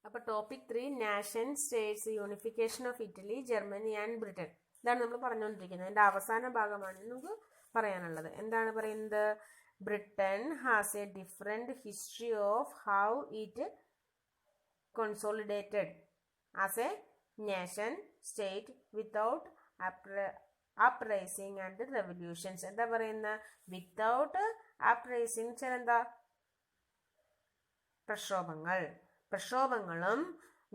അപ്പോൾ topic 3 nation States unification of Italy, Germany and Britain. ഇതാണ് നമ്മൾ പറഞ്ഞുകൊണ്ടിരിക്കുന്നത്. അതിൻ്റെ അവസാന ഭാഗമാണ് നമുക്ക് പറയാനുള്ളത്. എന്താണ് പറയുന്നത്? Britain has A different history of how it consolidated as a nation state without uprising and revolutions. എന്താ പറയുന്ന? വിത്തൗട്ട് അപ്രൈസിങ് എന്താ? പ്രക്ഷോഭങ്ങളും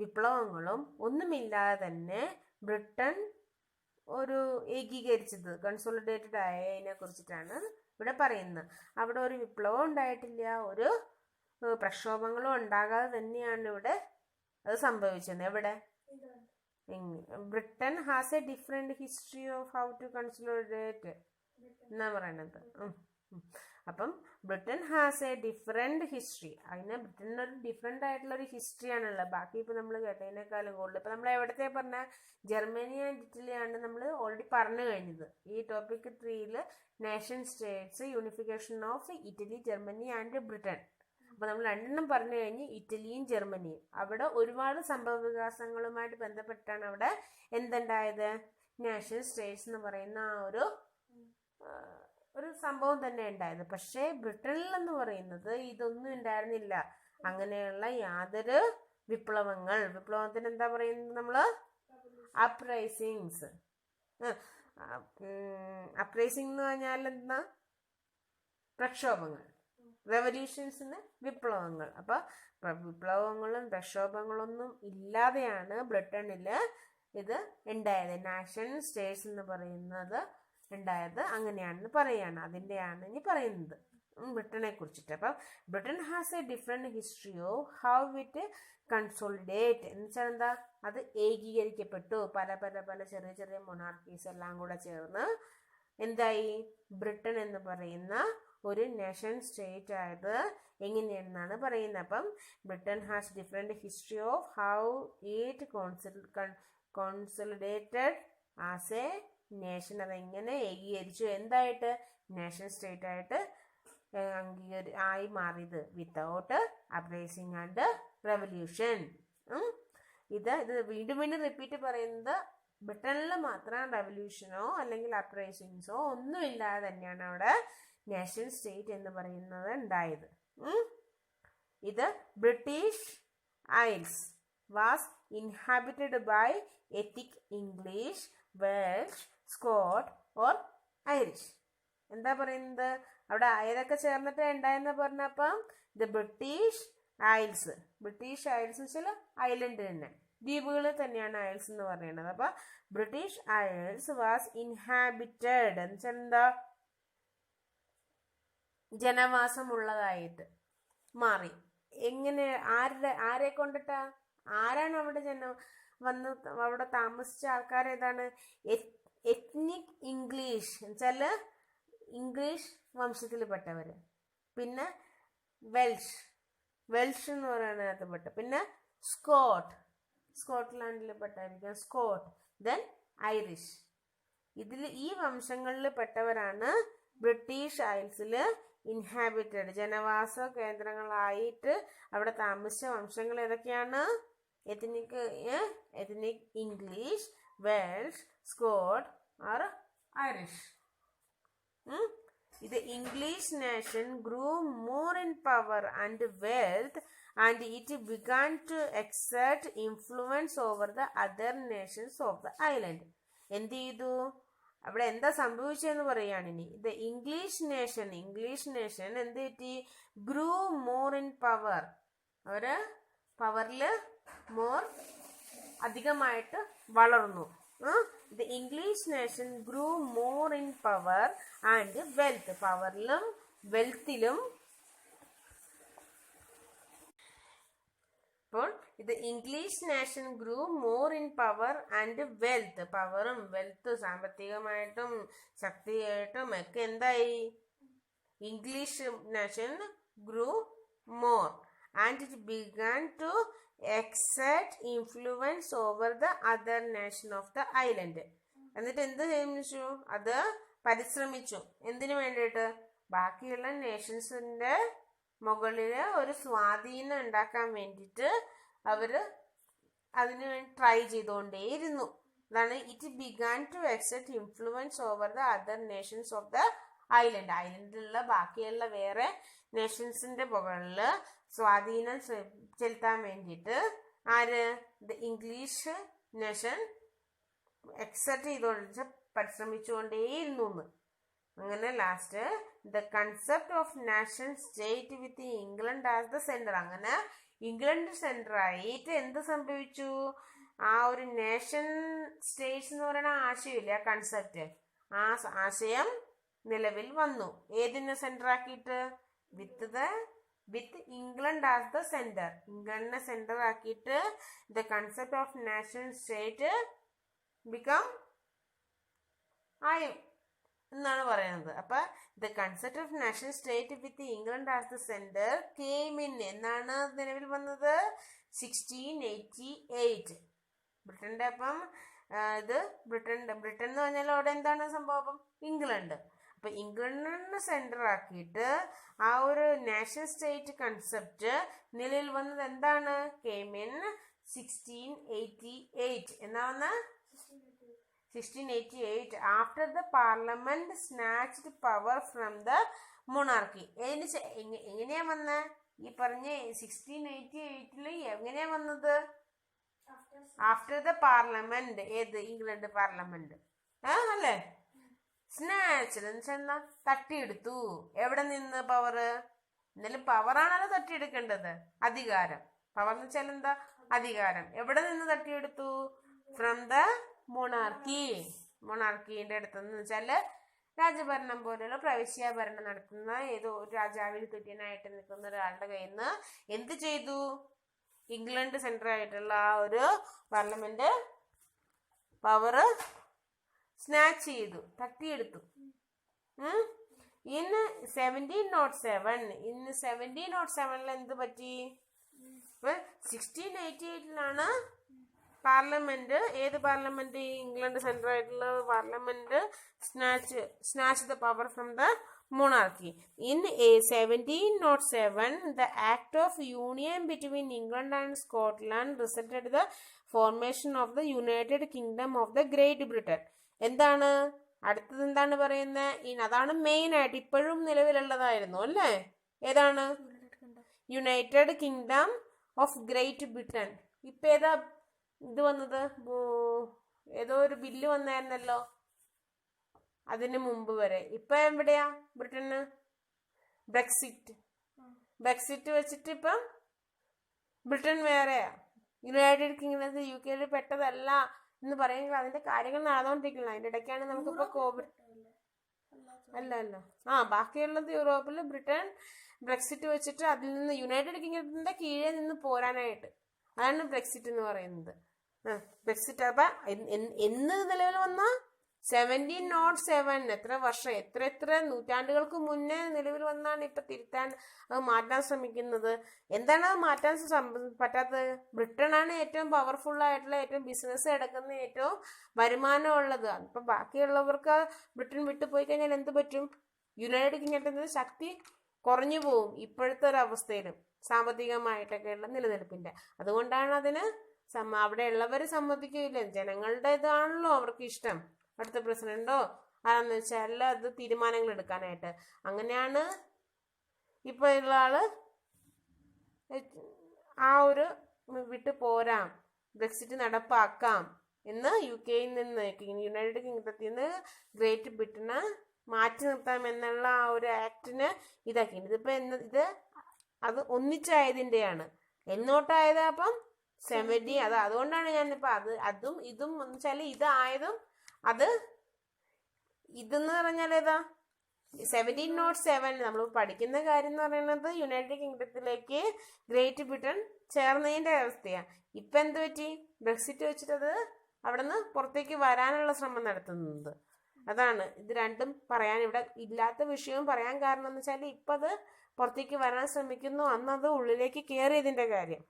വിപ്ലവങ്ങളും ഒന്നുമില്ലാതെ തന്നെ ബ്രിട്ടൻ ഒരു ഏകീകരിച്ചത്, കൺസോളിഡേറ്റഡ് ആയതിനെ കുറിച്ചിട്ടാണ് ഇവിടെ പറയുന്നത്. അവിടെ ഒരു വിപ്ലവം ഉണ്ടായിട്ടില്ല, ഒരു പ്രക്ഷോഭങ്ങളും ഉണ്ടാകാതെ തന്നെയാണ് ഇവിടെ അത് സംഭവിച്ചത്. എവിടെ? Britain has a different history of how to consolidate എന്നാ പറയണത്. അപ്പം Britain has a different history. അതിന് ബ്രിട്ടനൊരു ഡിഫറെന്റ് ആയിട്ടുള്ള ഒരു ഹിസ്റ്ററിയാണുള്ളത്. ബാക്കി ഇപ്പൊ നമ്മൾ കേട്ടതിനേക്കാളും കൂടുതൽ ഇപ്പൊ നമ്മൾ എവിടത്തെ പറഞ്ഞ ജർമ്മനി ആൻഡ് ഇറ്റലി ആണ് നമ്മൾ ഓൾറെഡി പറഞ്ഞു കഴിഞ്ഞത്. ഈ topic 3 nation States unification of Italy, Germany and Britain. അപ്പൊ നമ്മൾ രണ്ടെണ്ണം പറഞ്ഞു കഴിഞ്ഞ് ഇറ്റലിയും ജർമ്മനിയും. അവിടെ ഒരുപാട് സംഭവ വികാസങ്ങളുമായിട്ട് ബന്ധപ്പെട്ടാണ് അവിടെ എന്തുണ്ടായത്? നാഷൻ സ്റ്റേറ്റ്സ് എന്ന് പറയുന്ന ആ ഒരു സംഭവം തന്നെ ഉണ്ടായത്. പക്ഷേ ബ്രിട്ടനിൽ എന്ന് പറയുന്നത് ഇതൊന്നും ഉണ്ടായിരുന്നില്ല. അങ്ങനെയുള്ള യാതൊരു വിപ്ലവത്തിന് എന്താ പറയുന്നത് നമ്മള്? അപ്രൈസിങ്സ്. അപ്രൈസിംഗ് എന്ന് പറഞ്ഞാൽ എന്താ? പ്രക്ഷോഭങ്ങൾ. റെവല്യൂഷൻസിന് വിപ്ലവങ്ങൾ. അപ്പൊ വിപ്ലവങ്ങളും പ്രക്ഷോഭങ്ങളൊന്നും ഇല്ലാതെയാണ് ബ്രിട്ടനില് ഇത് ഉണ്ടായത്. നാഷൻ സ്റ്റേറ്റ്സ് എന്ന് പറയുന്നത് ഉണ്ടായത് അങ്ങനെയാണെന്ന് പറയാണ്. അതിൻ്റെയാണ് ഇനി പറയുന്നത് ബ്രിട്ടനെ കുറിച്ചിട്ട്. അപ്പം Britain has a different history of how it consolidate എന്ന് വെച്ചാൽ എന്താ? അത് ഏകീകരിക്കപ്പെട്ടു. പല ചെറിയ ചെറിയ മൊണാർക്കീസ് എല്ലാം കൂടെ ചേർന്ന് എന്തായി? ബ്രിട്ടൻ എന്ന് പറയുന്ന ഒരു നേഷൻ സ്റ്റേറ്റ് ആയത് എങ്ങനെയാണെന്നാണ് പറയുന്നത്. അപ്പം Britain has different history of how it consolidated as a nation. അതെങ്ങനെ ഏകീകരിച്ചു? എന്തായിട്ട്? നേഷൻ സ്റ്റേറ്റ് ആയിട്ട് ആയി മാറിയത്. Without uprising and revolution. ഇത് വീണ്ടും റിപ്പീറ്റ് പറയുന്നത് ബ്രിട്ടനിൽ മാത്രം റെവല്യൂഷനോ അല്ലെങ്കിൽ അപ്രൈസിങ്സോ ഒന്നുമില്ലാതെ തന്നെയാണ് അവിടെ നേഷൻ സ്റ്റേറ്റ് എന്ന് പറയുന്നത് ഉണ്ടായത്. ഇത് British Isles was inhabited by ethic English, Welsh, Scot or Irish. എന്താ പറയുന്നത്? അവിടെ ഏതൊക്കെ ചേർന്നിട്ട് ഉണ്ടായെന്ന് പറഞ്ഞപ്പം ഇത് ബ്രിട്ടീഷ് ഐൽസ് വെച്ചാൽ ഐലൻഡ് തന്നെ, ദ്വീപുകൾ തന്നെയാണ് ഐൽസ് എന്ന് പറയുന്നത്. അപ്പൊ ബ്രിട്ടീഷ് ഐൽസ് വാസ് ഇൻഹാബിറ്റഡ് എന്ന് വെച്ചാൽ എന്താ? ജനവാസമുള്ളതായിട്ട് മാറി. എങ്ങനെ? ആരെ കൊണ്ടിട്ടാ? ആരാണ് അവിടെ വന്ന് അവിടെ താമസിച്ച ആൾക്കാർ? ഏതാണ്? എത്നിക് ഇംഗ്ലീഷ് എന്നുവെച്ചാല് ഇംഗ്ലീഷ് വംശത്തിൽപ്പെട്ടവര്, പിന്നെ വെൽഷ് എന്ന് പറയുന്നതിനകത്ത് പെട്ട, പിന്നെ സ്കോട്ട്ലാൻഡിൽ പെട്ടായിരിക്കും സ്കോട്ട്, ദെൻ ഐറിഷ്. ഈ വംശങ്ങളിൽ പെട്ടവരാണ് ബ്രിട്ടീഷ് ഐൽസിൽ ഇൻഹാബിറ്റഡ്, ജനവാസ കേന്ദ്രങ്ങളായിട്ട് അവിടെ താമസിച്ച വംശങ്ങൾ ഏതൊക്കെയാണ്? Ethnic English, Welsh, Scot or Irish. The English nation grew more in power and wealth, and it began to exert influence over the other nations of the island. എന്ത് ചെയ്തു? അവിടെ എന്താ സംഭവിച്ചതെന്ന് പറയാണ് ഇനി. ദ ഇംഗ്ലീഷ് നേഷൻ എന്ത് പറ്റി? ഗ്രൂ more in power. അവര് പവറിൽ അധികമായിട്ട് വളർന്നു. The English nation grew more in power and wealth. പവറിലും വെൽത്തിലും. അപ്പോൾ ഇത് English nation grew more in power and wealth. പവറും വെൽത്ത്, സാമ്പത്തികമായിട്ടും ശക്തിയായിട്ടും ഒക്കെ എന്തായി? English nation grew more and it began to exert influence over the other nation of the island. എന്നിട്ട് എന്ത് ചെയ്യിച്ചു? അത് പരിശ്രമിച്ചു. എന്തിനു വേണ്ടിയിട്ട്? ബാക്കിയുള്ള നേഷൻസിന്റെ മുകളിൽ ഒരു സ്വാധീനം ഉണ്ടാക്കാൻ വേണ്ടിയിട്ട് അവർ അതിന് ട്രൈ ചെയ്തുകൊണ്ടേയിരുന്നു. അതാണ് it began to exert influence over the other nations of the island. ഐലൻഡിലുള്ള ബാക്കിയുള്ള വേറെ നേഷൻസിന്റെ മുകളിൽ സ്വാധീനം ചെലുത്താൻ വേണ്ടിയിട്ട് ആര്, ദ ഇംഗ്ലീഷ് നേഷൻ എക്സെർട്ട് ചെയ്തുകൊണ്ട് പരിശ്രമിച്ചുകൊണ്ടേയിരുന്നു. അങ്ങനെ last the concept of nation state with England as the centre, അങ്ങനെ ഇംഗ്ലണ്ട് സെന്റർ ആയിട്ട് എന്ത് സംഭവിച്ചു, ആ ഒരു നേഷൻ സ്റ്റേറ്റ്സ് എന്ന് പറയുന്ന ആശയമില്ല, കൺസെപ്റ്റ്, ആ ആശയം നിലവിൽ വന്നു. ഏതിനെ സെന്റർ ആക്കിയിട്ട്, വിത്ത് ഇംഗ്ലണ്ട് ആസ് ദ സെന്റർ, ഇംഗ്ലണ്ടിനെ സെന്റർ ആക്കിയിട്ട് the concept of nation state become ആയി എന്നാണ് പറയുന്നത്. അപ്പൊ the concept of national state with England as the centre came in എന്നാണ് നിലവിൽ വന്നത് 1688. ബ്രിട്ടന്റെ അപ്പം ഇത് ബ്രിട്ടൻ എന്ന് പറഞ്ഞാൽ അവിടെ എന്താണ് സംഭവം, ഇംഗ്ലണ്ട്. അപ്പൊ ഇംഗ്ലണ്ടിനെ സെന്റർ ആക്കിയിട്ട് ആ ഒരു നാഷണൽ സ്റ്റേറ്റ് കൺസെപ്റ്റ് നിലവിൽ വന്നത് എന്താണ്, കെയിം ഇൻ 1688 എന്നാ വന്ന 1688 after the parliament snatched power from the monarchy. എങ്ങനെയാ വന്ന ഈ പറഞ്ഞ 1688 എങ്ങനെയാ വന്നത്, ആഫ്റ്റർ ദ പാർലമെന്റ്, ഏത് ഇംഗ്ലണ്ട് പാർലമെന്റ് അല്ലേ, സ്നാച്ച്ഡ് എന്ന് വെച്ചാൽ തട്ടിയെടുത്തു. എവിടെ നിന്ന് പവർ, എന്നാലും പവറാണല്ലോ തട്ടിയെടുക്കേണ്ടത്, അധികാരം. പവർ എന്ന് വെച്ചാൽ എന്താ, അധികാരം. എവിടെ നിന്ന് തട്ടിയെടുത്തു, ഫ്രം ദ മൊണാർക്കിന്റെ അടുത്തെന്ന് വെച്ചാല് രാജഭരണം പോലെയുള്ള പ്രവിശ്യ ഭരണം നടത്തുന്ന ഏതോ ഒരു രാജാവിന് തുല്യനായിട്ട് നിൽക്കുന്ന ഒരാളുടെ കയ്യിൽ നിന്ന് എന്ത് ചെയ്തു, ഇംഗ്ലണ്ട് സെന്റർ ആയിട്ടുള്ള ആ ഒരു പാർലമെന്റ് പവർ സ്നാച്ച് ചെയ്തു, തട്ടിയെടുത്തു. ഇന്ന് 1707 എന്ത് പറ്റി, 1688 പാർലമെന്റ്, ഏത് പാർലമെന്റ്, ഇംഗ്ലണ്ട് സെന്റർ ആയിട്ടുള്ള parliament snatch the power from the monarchy. In 1707, the Act of Union between England and Scotland resulted in the formation of the United Kingdom of the Great Britain. എന്താണ് അടുത്തത്, എന്താണ് പറയുന്നത്, അതാണ് main ആയിട്ട് ഇപ്പോഴും നിലവിലുള്ളതായിരുന്നു അല്ലേ, ഏതാണ്, United Kingdom of Great Britain. ഇപ്പൊ ഏതാ ഇത് വന്നത്, ഏതോ ഒരു ബില്ല് വന്നായിരുന്നല്ലോ അതിന് മുമ്പ് വരെ. ഇപ്പൊ എവിടെയാ ബ്രിട്ടന്, ബ്രെക്സിറ്റ് വെച്ചിട്ട് ഇപ്പം ബ്രിട്ടൻ വേറെയാ, യുണൈറ്റഡ് കിങ്ഡം യു കെയിൽ പെട്ടതല്ല എന്ന് പറയുമെങ്കിൽ അതിന്റെ കാര്യങ്ങൾ നടന്നുകൊണ്ടിരിക്കുന്നത്. അതിന്റെ ഇടയ്ക്കാണ് നമുക്കിപ്പോ കോവിഡ് അല്ല ബാക്കിയുള്ളത് യൂറോപ്പിൽ ബ്രിട്ടൻ ബ്രെക്സിറ്റ് വെച്ചിട്ട് അതിൽ നിന്ന് യുണൈറ്റഡ് കിങ്ഡത്തിന്റെ കീഴെ നിന്ന് പോരാനായിട്ട്, അതാണ് ബ്രെക്സിറ്റ് എന്ന് പറയുന്നത്. ബ്രെക്സിറ്റ് അപ്പൊ എന്ന് നിലവിൽ വന്ന 1707, എത്ര വർഷം, എത്ര നൂറ്റാണ്ടുകൾക്ക് മുന്നേ നിലവിൽ വന്നാണ് ഇപ്പൊ തിരുത്താൻ അത് മാറ്റാൻ ശ്രമിക്കുന്നത്. എന്താണ് അത് മാറ്റാൻ പറ്റാത്തത്, ബ്രിട്ടനാണ് ഏറ്റവും പവർഫുൾ ആയിട്ടുള്ള, ഏറ്റവും ബിസിനസ് എടുക്കുന്ന, ഏറ്റവും വരുമാനം ഉള്ളത്. അപ്പൊ ബാക്കിയുള്ളവർക്ക് ബ്രിട്ടൻ വിട്ടുപോയി കഴിഞ്ഞാൽ എന്ത് പറ്റും, യുണൈറ്റഡ് കിങ്ഡത്തിന്റെ ശക്തി കുറഞ്ഞു പോവും ഇപ്പോഴത്തെ ഒരു അവസ്ഥയിലും സാമ്പത്തികമായിട്ടൊക്കെയുള്ള നിലനിൽപ്പിന്റെ. അതുകൊണ്ടാണ് അതിന് അവിടെ ഉള്ളവർ സമ്മതിക്കില്ല, ജനങ്ങളുടെ ഇതാണല്ലോ അവർക്ക് ഇഷ്ടം, അടുത്ത പ്രസിഡന്റോ ആരാന്ന് വെച്ചാൽ അത് തീരുമാനങ്ങൾ എടുക്കാനായിട്ട്. അങ്ങനെയാണ് ഇപ്പൊ ഉള്ള ആള് ആ ഒരു വിട്ടു പോരാം, ബ്രെക്സിറ്റ് നടപ്പാക്കാം എന്ന് യു കെയിൽ നിന്ന്, യുണൈറ്റഡ് കിങ്ഡത്തിൽ നിന്ന് ഗ്രേറ്റ് ബ്രിട്ടനെ മാറ്റി നിർത്താം എന്നുള്ള ആ ഒരു ആക്ടിന് ഇതാക്കി. ഇതിപ്പോ അത് ഒന്നിച്ചായതിന്റെയാണ്, എന്നോട്ടായത് അപ്പം 70. അതുകൊണ്ടാണ് ഞാനിപ്പോ അതും ഇതും എന്ന് വെച്ചാല് ഇതായതും ഇതെന്ന് പറഞ്ഞാൽ ഏതാ 1707 നമ്മൾ പഠിക്കുന്ന കാര്യം എന്ന് പറയുന്നത് യുണൈറ്റഡ് കിങ്ഡത്തിലേക്ക് ഗ്രേറ്റ് ബ്രിട്ടൻ ചേർന്നതിന്റെ അവസ്ഥയാണ്. ഇപ്പൊ എന്ത് പറ്റി, ബ്രെക്സിറ്റ് വെച്ചിട്ട് അത് അവിടെ നിന്ന് പുറത്തേക്ക് വരാനുള്ള ശ്രമം നടത്തുന്നത്. അതാണ് ഇത് രണ്ടും പറയാൻ, ഇവിടെ ഇല്ലാത്ത വിഷയവും പറയാൻ കാരണം എന്ന് വെച്ചാൽ ഇപ്പൊ അത് പുറത്തേക്ക് വരാൻ ശ്രമിക്കുന്നു, അന്നത് ഉള്ളിലേക്ക് കയറിയതിന്റെ കാര്യം.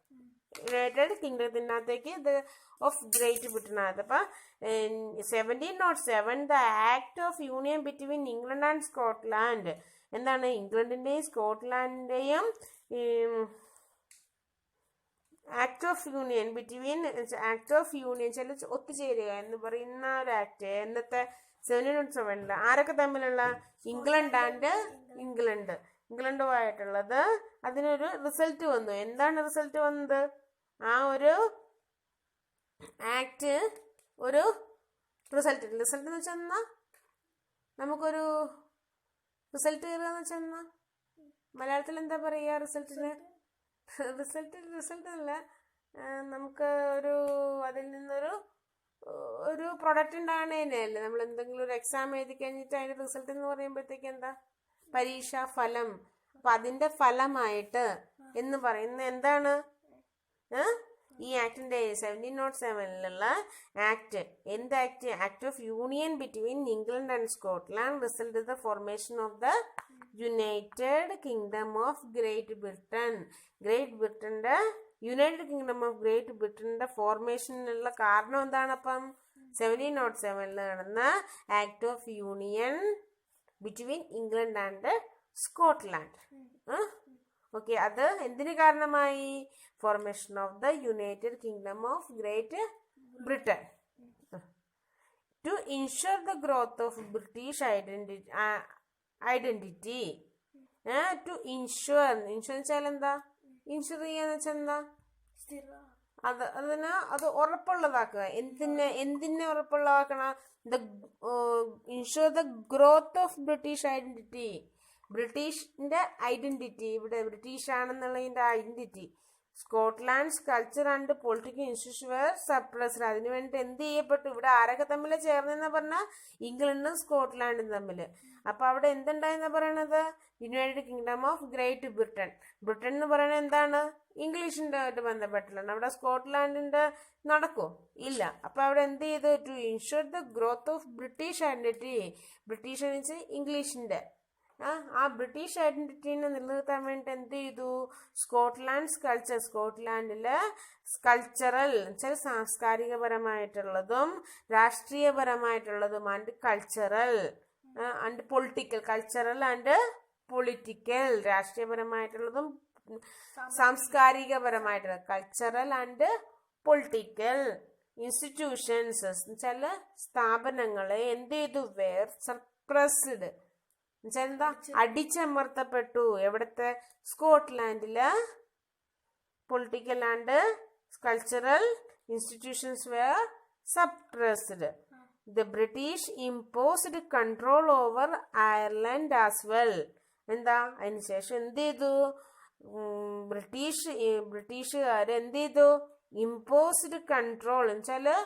യുണൈറ്റഡ് കിങ്ഡത്തിനകത്തേക്ക് ഇത് ഓഫ് ഗ്രേറ്റ് ബ്രിട്ടൻ ആയത്. അപ്പൊ 1707 the act of union between England and Scotland, എന്താണ് ഇംഗ്ലണ്ടിന്റെയും സ്കോട്ട്ലാൻഡിന്റെയും act of union between act of union ചില ഒത്തുചേരുക എന്ന് പറയുന്ന ഒരു ആക്ട് എന്നത്തെ 1707 ആരൊക്കെ തമ്മിലുള്ള ഇംഗ്ലണ്ട് ആൻഡ് ഇംഗ്ലണ്ടുമായിട്ടുള്ളത്. അതിനൊരു റിസൾട്ട് വന്നു. എന്താണ് റിസൾട്ട് വന്നത്? ആ ഒരു ആക്ട് ഒരു റിസൾട്ട് എന്ന് വെച്ചാൽ നമുക്കൊരു റിസൾട്ട് കയറുക വെച്ചാൽ മലയാളത്തിൽ എന്താ പറയുക റിസൾട്ടിന്? റിസൾട്ട് അല്ല, നമുക്ക് അതിൽ നിന്നൊരു പ്രൊഡക്റ്റ് ഉണ്ടാകണേനല്ലേ നമ്മൾ എന്തെങ്കിലും ഒരു എക്സാം എഴുതി കഴിഞ്ഞിട്ട് അതിന്റെ റിസൾട്ട് എന്ന് പറയുമ്പോഴത്തേക്ക് എന്താ? പരീക്ഷാ ഫലം. അപ്പൊ അതിന്റെ ഫലമായിട്ട് എന്ന് പറയുന്ന എന്താണ് ഈ ആക്ടിന്റെ 1707 ആക്ട്. എന്ത് act? Act of union between England and Scotland result the formation of the United Kingdom of Great Britain. United Kingdom of Great ബ്രിട്ടന്റെ ഫോർമേഷനുള്ള കാരണം എന്താണ്? അപ്പം 1707 നടന്ന act of union between England and Scotland. Okay, അത് എന്തിന് കാരണമായി? Formation of the United Kingdom of Great Britain. To insure the growth of British identity. To insure വെച്ചാൽ എന്താ? ഇൻഷുർ ചെയ്യാന്ന് വെച്ചാൽ എന്താ? അത് ഉറപ്പുള്ളതാക്കുക. എന്തിനെ ഉറപ്പുള്ളതാക്കണം? Insure the growth of British identity. ബ്രിട്ടീഷിന്റെ ഐഡന്റിറ്റി, ഇവിടെ ബ്രിട്ടീഷ് ആണെന്നുള്ളതിന്റെ identity. Scotland's culture and political institution were suppressed. അതിനു വേണ്ടിട്ട് എന്ത് ചെയ്യപ്പെട്ടു? ഇവിടെ ആരൊക്കെ തമ്മിൽ ചേർന്നെന്ന് പറഞ്ഞാൽ ഇംഗ്ലണ്ടും സ്കോട്ട്ലാൻഡും തമ്മിൽ. അപ്പൊ അവിടെ എന്തുണ്ടായെന്നാ പറയണത്? United Kingdom of Great Britain. Britain എന്ന് പറയുന്നത് എന്താണ്? ഇംഗ്ലീഷിന്റെ ആയിട്ട് ബന്ധപ്പെട്ടുള്ളതാണ്. അവിടെ സ്കോട്ട്ലാൻഡിന്റെ നടക്കോ? ഇല്ല. അപ്പൊ അവിടെ എന്ത് ചെയ്തു? To insure the growth of British identity. British എന്ന് വെച്ചാൽ ഇംഗ്ലീഷിന്റെ ആ ബ്രിട്ടീഷ് ഐഡന്റിറ്റിനെ നിലനിർത്താൻ വേണ്ടി എന്ത് ചെയ്തു? സ്കോട്ട്ലാൻഡില് കൾച്ചറൽ എന്നുവെച്ചാൽ സാംസ്കാരികപരമായിട്ടുള്ളതും രാഷ്ട്രീയപരമായിട്ടുള്ളതും ആൻഡ് കൾച്ചറൽ ആൻഡ് പൊളിറ്റിക്കൽ രാഷ്ട്രീയപരമായിട്ടുള്ളതും സാംസ്കാരികപരമായിട്ടുള്ള കൾച്ചറൽ ആൻഡ് പൊളിറ്റിക്കൽ ഇൻസ്റ്റിറ്റ്യൂഷൻസ് എന്നുവെച്ചാൽ സ്ഥാപനങ്ങളെ എന്ത് ചെയ്തു? വേർ സപ്രസ്ഡ് എന്താ? അടിച്ചമർത്തപ്പെട്ടു. എവിടത്തെ? സ്കോട്ട്ലാൻഡില് political and cultural institutions were suppressed. The British imposed control over Ireland as well. എന്താ? അതിനുശേഷം എന്ത് ചെയ്തു? ബ്രിട്ടീഷുകാര് എന്ത് ചെയ്തു? ഇമ്പോസ്ഡ് കൺട്രോൾ എന്നുവെച്ചാല്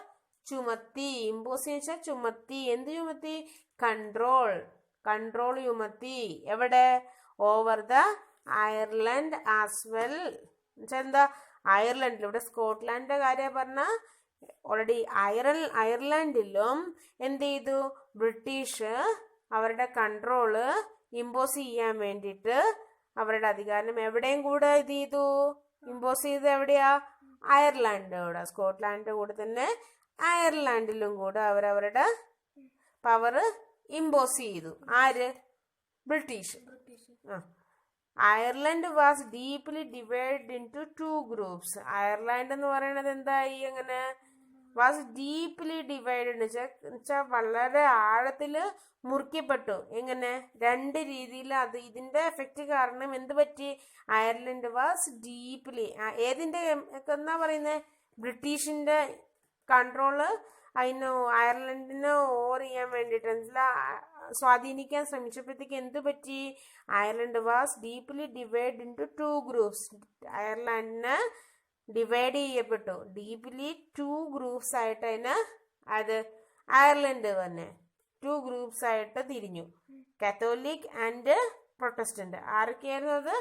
ചുമത്തി. ഇമ്പോസ് വെച്ചാൽ ചുമത്തി. എന്ത് ചുമത്തി? കൺട്രോൾ ചുമത്തി. എവിടെ? Over the Ireland as well. എന്താ? അയർലൻഡിൽ. ഇവിടെ സ്കോട്ട്ലാൻഡിന്റെ കാര്യം പറഞ്ഞ ഓൾറെഡി അയർലൻഡിലും എന്ത് ചെയ്തു? ബ്രിട്ടീഷ് അവരുടെ കൺട്രോള് ഇമ്പോസ് ചെയ്യാൻ വേണ്ടിയിട്ട് അവരുടെ അധികാരം എവിടെയും കൂടെ ഇത് ചെയ്തു? ഇമ്പോസ് ചെയ്ത് എവിടെയാ? അയർലാൻഡോടെ. സ്കോട്ട്ലാൻഡിന്റെ കൂടെ തന്നെ അയർലാൻഡിലും കൂടെ അവരവരുടെ പവർ ഇമ്പോസ് ചെയ്തു. ആര്? British. Ireland was deeply divide into 2 groups. Ireland എന്ന് പറയുന്നത് എന്തായി? അങ്ങനെ വാസ് ഡീപ്ലി ഡിവൈഡ് എന്ന് വെച്ചാൽ വളരെ ആഴത്തില് മുറിക്കപ്പെട്ടു. എങ്ങനെ? 2 രീതിയിൽ. അത് ഇതിന്റെ എഫക്റ്റ് കാരണം എന്ത് പറ്റി? അയർലൻഡ് വാസ് ഡീപ്ലി ഏതിന്റെ എന്നാ പറയുന്നത്? ബ്രിട്ടീഷിന്റെ കൺട്രോള് അയർലൻഡിനെ ഓവർ ചെയ്യാൻ വേണ്ടിയിട്ട് സ്വാധീനിക്കാൻ ശ്രമിച്ചപ്പോഴത്തേക്ക് എന്ത് പറ്റി? Ireland was deeply divide into 2 groups. അയർലൻഡിനെ ഡിവൈഡ് ചെയ്യപ്പെട്ടു. ഡീപ്ലി 2 ഗ്രൂപ്പ്സ് ആയിട്ട് അത് അയർലൻഡ് തന്നെ 2 ഗ്രൂപ്പ്സ് ആയിട്ട് തിരിഞ്ഞു. Catholic and Protestant. ആരൊക്കെയായിരുന്നു അത്?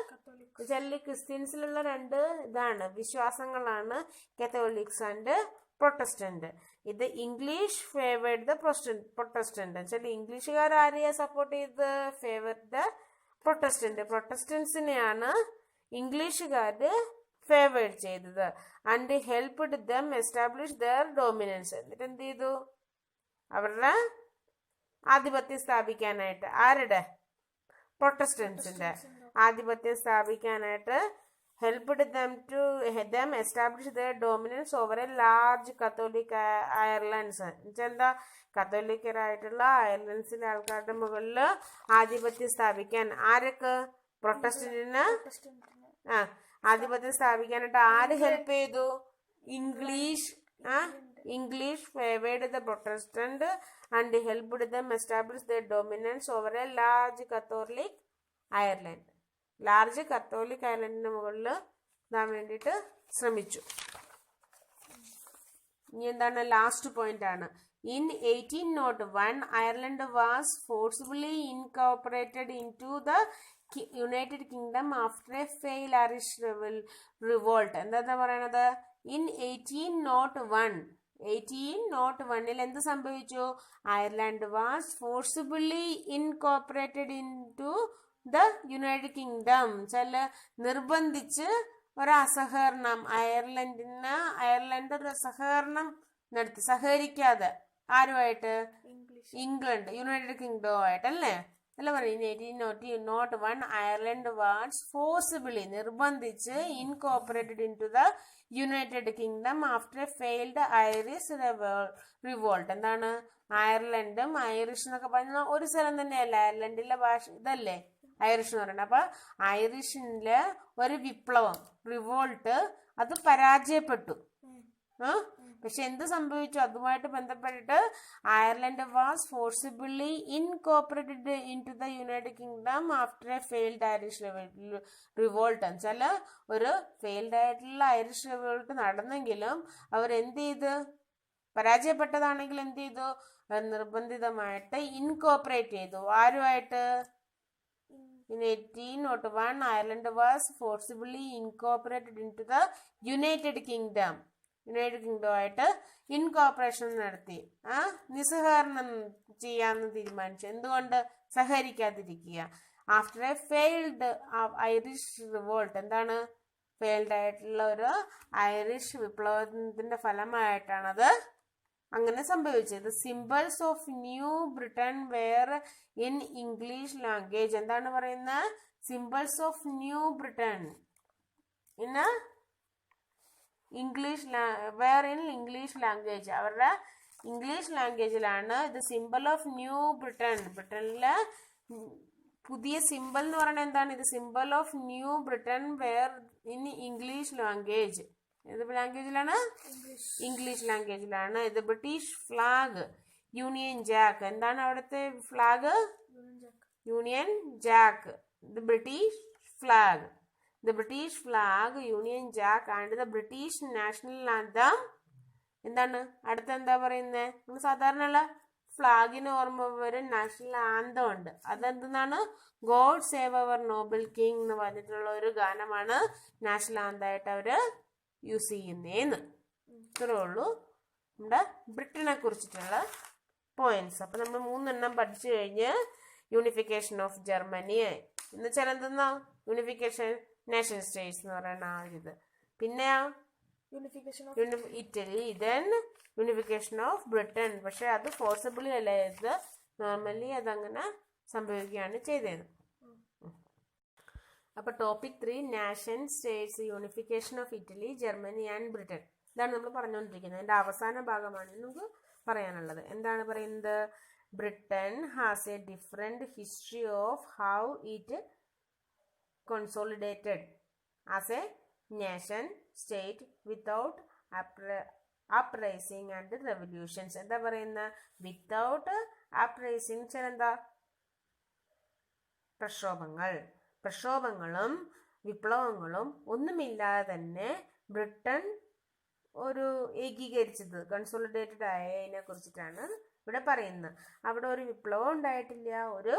ക്രിസ്ത്യൻസിലുള്ള 2 ഇതാണ് വിശ്വാസങ്ങളാണ്, കാത്തോലിക്സ് ആൻഡ് പ്രൊട്ടസ്റ്റന്റ്. ഇത് ഇംഗ്ലീഷ് ഫേവേർഡ് ദ പ്രൊട്ടസ്റ്റന്റ് വെച്ചാൽ ഇംഗ്ലീഷുകാർ ആരെയാ സപ്പോർട്ട് ചെയ്ത്? Favoured the Protestant. പ്രൊട്ടസ്റ്റന്റ്സിനെയാണ് ഇംഗ്ലീഷുകാര് ഫേവേർഡ് ചെയ്തത്. And helped them establish their dominance. എന്നിട്ട് എന്ത് ചെയ്തു? അവരുടെ ആധിപത്യം സ്ഥാപിക്കാനായിട്ട്. ആരുടെ? പ്രൊട്ടസ്റ്റന്റ്സിന്റെ ആധിപത്യം സ്ഥാപിക്കാനായിട്ട് helped them establish their dominance over a large Catholic Irelands. എന്താ കത്തോലിക്കരായിട്ടുള്ള അയർലൻഡ്സിലെ ആൾക്കാരുടെ മുകളിൽ ആധിപത്യം സ്ഥാപിക്കാൻ ആരൊക്കെ പ്രൊട്ടസ്റ്റന്റിന് ആധിപത്യം സ്ഥാപിക്കാനായിട്ട് ആര് ഹെൽപ്പ് ചെയ്തു? English favoured the Protestant and helped them establish their dominance over a large Catholic Ireland. Large Catholic ഐലൻഡിന് മുകളിൽ ഇതാൻ വേണ്ടിയിട്ട് ശ്രമിച്ചു. ഇനി എന്താണ്? ലാസ്റ്റ് പോയിന്റ് ആണ്. In 1801, Ireland was forcibly incorporated into the United Kingdom after a failed Irish revolt. എന്താ പറയണത്? In 1801 എന്ത് സംഭവിച്ചു? Ireland was forcibly incorporated into the United Kingdom. ചില നിർബന്ധിച്ച് ഒരു അസഹകരണം, അയർലൻഡ് ഒരു സഹകരണം നടത്തി, സഹകരിക്കാതെ ആരുമായിട്ട്? ഇംഗ്ലണ്ട്, യുണൈറ്റഡ് കിങ്ഡവുമായിട്ട് അല്ലേ? അല്ല പറയും 1801 അയർലൻഡ് വാസ് ഫോഴ്സിബിളി നിർബന്ധിച്ച് incorporated into the United Kingdom after a failed Irish revolt. എന്താണ്? അയർലൻഡും ഐറിഷ് എന്നൊക്കെ പറഞ്ഞാൽ ഒരു സ്ഥലം തന്നെയല്ല, അയർലൻഡിലെ ഭാഷ ഇതല്ലേ ഐറിഷ് എന്ന് പറയുന്നത്. അപ്പൊ ഐറിഷിലെ ഒരു വിപ്ലവം, റിവോൾട്ട്, അത് പരാജയപ്പെട്ടു. പക്ഷെ എന്ത് സംഭവിച്ചു? അതുമായിട്ട് ബന്ധപ്പെട്ടിട്ട് Ireland was forcibly incorporated into the United Kingdom after a failed Irish revolt. എന്നുവെച്ചാൽ ഒരു ഫെയിൽഡ് ആയിട്ടുള്ള ഐറിഷ് റിവോൾട്ട് നടന്നെങ്കിലും അവരെന്ത് ചെയ്ത്? പരാജയപ്പെട്ടതാണെങ്കിൽ എന്ത് ചെയ്തു? നിർബന്ധിതമായിട്ട് ഇൻകോർപ്പറേറ്റ് ചെയ്തു. ആരുമായിട്ട്? In 1801 Ireland was forcibly incorporated into the United Kingdom. United കിങ്ഡമായിട്ട് ഇൻകോർപ്പറേഷൻ നടത്തി. നിസ്സഹകരണം ചെയ്യാമെന്ന് തീരുമാനിച്ചു. എന്തുകൊണ്ട്? സഹകരിക്കാതിരിക്കുക. After a failed Irish revolt. എന്താണ്? ഫെയിൽഡ് ആയിട്ടുള്ള ഒരു ഐറിഷ് വിപ്ലവത്തിന്റെ ഫലമായിട്ടാണത് അങ്ങനെ സംഭവിച്ചത്. Symbols of new Britain where in English language. എന്താണ് പറയുന്നത്? Symbols of new Britain in English language. അവരുടെ ഇംഗ്ലീഷ് ലാംഗ്വേജിലാണ് ഇത് സിംബൽ ഓഫ് ന്യൂ ബ്രിട്ടൻ. ബ്രിട്ടനിലെ പുതിയ സിംബൽ എന്ന് പറയുന്നത് എന്താണ്? ഇത് symbol of new Britain where in English language. ഏത് ലാംഗ്വേജിലാണ്? ഇംഗ്ലീഷ് ലാംഗ്വേജിലാണ്. ഇത് ബ്രിട്ടീഷ് ഫ്ലാഗ്, യൂണിയൻ ജാക്ക്. എന്താണ് അവിടുത്തെ ഫ്ലാഗ്? Union Jack. ഇത് British flag. The British flag, Union Jack and the British national anthem. എന്താണ് അടുത്ത എന്താ പറയുന്നത്? നമ്മൾ സാധാരണയുള്ള ഫ്ലാഗിന് ഓർമ്മ വരും നാഷണൽ ആന്തം ഉണ്ട്. അതെന്താണ്? God save our noble king എന്ന് പറഞ്ഞിട്ടുള്ള ഒരു ഗാനമാണ് നാഷണൽ ആന്തമായിട്ട് അവര് യൂസ് ചെയ്യുന്നേന്ന്. ഇത്രേ ഉള്ളൂ നമ്മുടെ ബ്രിട്ടനെ കുറിച്ചിട്ടുള്ള പോയിന്റ്സ്. അപ്പൊ നമ്മൾ 3 പഠിച്ചു കഴിഞ്ഞ് യൂണിഫിക്കേഷൻ ഓഫ് ജർമ്മനി എന്ന് വെച്ചാൽ എന്തെന്നാ? യൂണിഫിക്കേഷൻ നേഷൻ സ്റ്റേറ്റ്സ് എന്ന് പറയുന്ന ആ ഇത്. പിന്നെ Italy, then unification of Britain. പക്ഷെ അത് ഫോഴ്സിബിളി അല്ല ചെയ്തത്, നോർമലി അതങ്ങനെ സംഭവിക്കുകയാണ് ചെയ്തത്. അപ്പൊ topic 3 nation States, unification of Italy, Germany and Britain. ഇതാണ് നമ്മൾ പറഞ്ഞുകൊണ്ടിരിക്കുന്നത്. അതിന്റെ അവസാന ഭാഗമാണ് നമുക്ക് പറയാനുള്ളത്. എന്താണ് പറയുന്നത്? Britain has a different history of how it consolidated as a nation state without uprising and revolutions. എന്താ പറയുന്ന? വിത്തൗട്ട് അപ്രൈസിങ് എന്താ? പ്രക്ഷോഭങ്ങളും വിപ്ലവങ്ങളും ഒന്നുമില്ലാതെ തന്നെ ബ്രിട്ടൻ ഒരു ഏകീകരിച്ചത്, കൺസോളിഡേറ്റഡ് ആയതിനെ കുറിച്ചിട്ടാണ് ഇവിടെ പറയുന്നത്. അവിടെ ഒരു വിപ്ലവം ഉണ്ടായിട്ടില്ല, ഒരു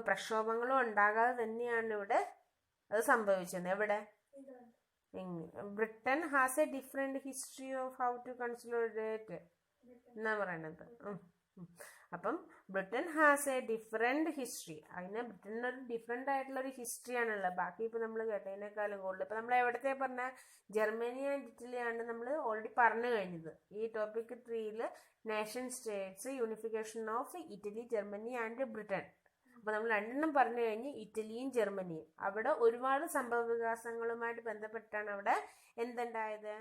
പ്രക്ഷോഭങ്ങളും ഉണ്ടാകാതെ തന്നെയാണ് ഇവിടെ അത് സംഭവിച്ചത്. എവിടെ? Britain has a different history of how to consolidate എന്നാ പറയണത്. അപ്പം Britain has a different history. അതിന് ബ്രിട്ടന് ഒരു ഡിഫറെന്റ് ആയിട്ടുള്ള ഒരു ഹിസ്റ്ററി ആണുള്ളത്. ബാക്കി ഇപ്പൊ നമ്മൾ കേട്ടതിനേക്കാളും കൂടുതൽ ഇപ്പൊ നമ്മൾ എവിടത്തെ പറഞ്ഞ ജർമ്മനി ആൻഡ് ഇറ്റലി ആണ് നമ്മൾ ഓൾറെഡി പറഞ്ഞു കഴിഞ്ഞത്. ഈ topic 3 nation States, unification of Italy, Germany and Britain. അപ്പോൾ നമ്മൾ രണ്ടെണ്ണം പറഞ്ഞു കഴിഞ്ഞ് ഇറ്റലിയും ജർമ്മനിയും അവിടെ ഒരുപാട് സംഭവ വികാസങ്ങളുമായിട്ട് ബന്ധപ്പെട്ടാണ് അവിടെ എന്തുണ്ടായത്,